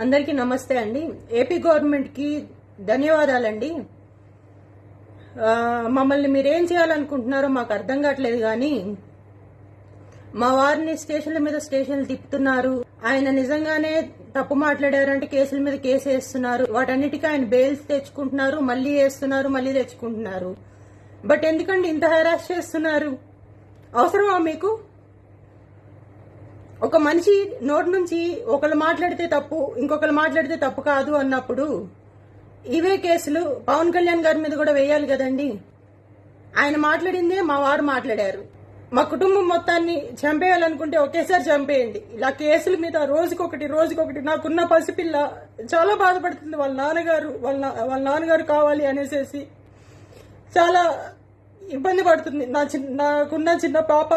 అందరికీ నమస్తే అండి. ఏపీ గవర్నమెంట్కి ధన్యవాదాలండి. మమ్మల్ని మీరేం చేయాలనుకుంటున్నారో మాకు అర్థం కావట్లేదు, కానీ మా వారిని స్టేషన్ల మీద స్టేషన్లు తిప్పుతున్నారు. ఆయన నిజంగానే తప్పు మాట్లాడారంటే కేసుల మీద కేసు వేస్తున్నారు. వాటన్నిటికీ ఆయన బెయిల్స్ తెచ్చుకుంటున్నారు, మళ్ళీ వేస్తున్నారు, మళ్ళీ తెచ్చుకుంటున్నారు. బట్ ఎందుకండి ఇంత హెరాస్ చేస్తున్నారు? అవసరమా మీకు? ఒక మనిషి నోటి నుంచి ఒకళ్ళు మాట్లాడితే తప్పు, ఇంకొకరు మాట్లాడితే తప్పు కాదు అన్నప్పుడు ఇవే కేసులు పవన్ కళ్యాణ్ గారి మీద కూడా వేయాలి కదండి. ఆయన మాట్లాడిందే మా వారు మాట్లాడారు. మా కుటుంబం మొత్తాన్ని చంపేయాలనుకుంటే ఒకేసారి చంపేయండి. ఇలా కేసుల మీద రోజుకొకటి నాకున్న పసిపిల్ల చాలా బాధపడుతుంది. వాళ్ళ నాన్నగారు కావాలి అనేసి చాలా ఇబ్బంది పడుతుంది. నాకున్న చిన్న పాప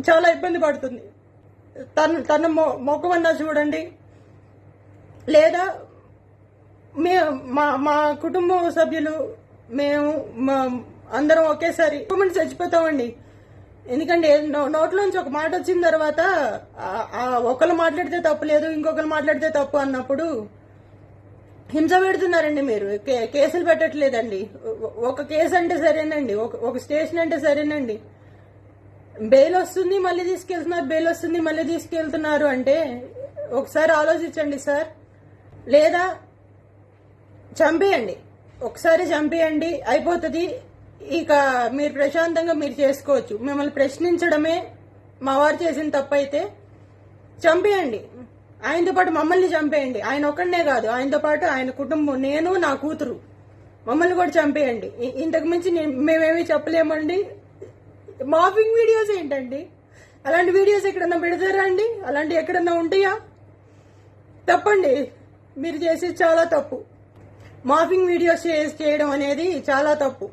చాలా ఇబ్బంది పడుతుంది. తన మొక్కమన్నా చూడండి, లేదా మా కుటుంబ సభ్యులు మేము అందరం ఒకేసారి చచ్చిపోతామండి. ఎందుకంటే నోట్లోంచి ఒక మాట వచ్చిన తర్వాత ఒకరు మాట్లాడితే తప్పు లేదు, ఇంకొకరు మాట్లాడితే తప్పు అన్నప్పుడు హింస పెడుతున్నారండి. మీరు కేసులు పెట్టట్లేదండి. ఒక కేసు అంటే సరేనండి, ఒక స్టేషన్ అంటే సరేనండి, బెయిల్ వస్తుంది మళ్ళీ తీసుకెళ్తున్నారు, బెయిల్ వస్తుంది మళ్ళీ తీసుకెళ్తున్నారు అంటే ఒకసారి ఆలోచించండి సార్. లేదా చంపేయండి, ఒకసారి చంపేయండి, అయిపోతుంది. ఇక మీరు ప్రశాంతంగా మీరు చేసుకోవచ్చు. మిమ్మల్ని ప్రశ్నించడమే మా వారు చేసిన తప్పు అయితే చంపేయండి. ఆయనతో పాటు మమ్మల్ని చంపేయండి. ఆయన ఒక్కడనే కాదు, ఆయనతో పాటు ఆయన కుటుంబం, నేను నా కూతురు, మమ్మల్ని కూడా చంపేయండి. ఇంతకు మించి మేమేమీ చెప్పలేమండి. మార్ఫింగ్ వీడియోస్ ఏంటండి? అలాంటి వీడియోస్ ఎక్కడన్నా పెడతారా అండి? అలాంటి ఎక్కడన్నా ఉంటాయా? తప్పండి, మీరు చేసేది చాలా తప్పు. మార్ఫింగ్ వీడియోస్ చేయడం అనేది చాలా తప్పు.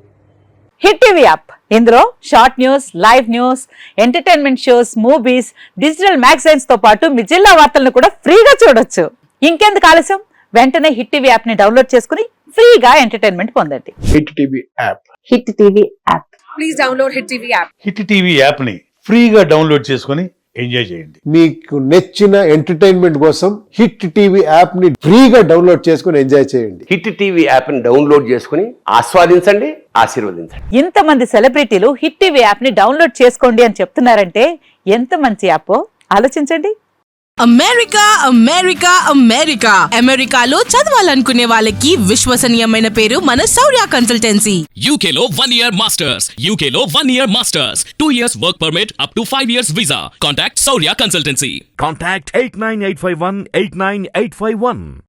హిట్ టీవీ యాప్, ఇందులో short news, live news, entertainment shows, movies, digital magazines తో పాటు మీ జిల్లా వార్తలను కూడా ఫ్రీగా చూడొచ్చు. ఇంకెందుకు ఆలస్యం, వెంటనే హిట్ టీవీ యాప్ ని డౌన్లోడ్ చేసుకుని ఫ్రీగా ఎంటర్టైన్మెంట్ పొందండి. Hit TV app. Hit TV app. Please download hit TV app. Hit TV app ని ఫ్రీగా డౌన్లోడ్ చేసుకుని ఎంజాయ్ చేయండి. మీకు నచ్చిన ఎంటర్టైన్మెంట్ కోసం హిట్ టీవీ యాప్ ని ఫ్రీగా డౌన్లోడ్ చేసుకుని ఎంజాయ్ చేయండి. హిట్ టీవీ యాప్ ని డౌన్లోడ్ చేసుకుని ఆస్వాదించండి, ఆశీర్వదించండి. ఇంతమంది సెలబ్రిటీలు హిట్ టీవీ యాప్ ని డౌన్లోడ్ చేసుకోండి అని చెప్తున్నారంటే ఎంత మంచి యాప్ ఆలోచించండి. అమెరికా అమెరికాలో చదవాలనుకునే వాళ్ళకి విశ్వసనీయమైన పేరు మన శౌర్య కన్సల్టెన్సీ. UK లో 1 year masters, UK లో 1 year masters, 2 years work permit up to 5 years visa. Contact Saurya Consultancy. Contact 89851 89851.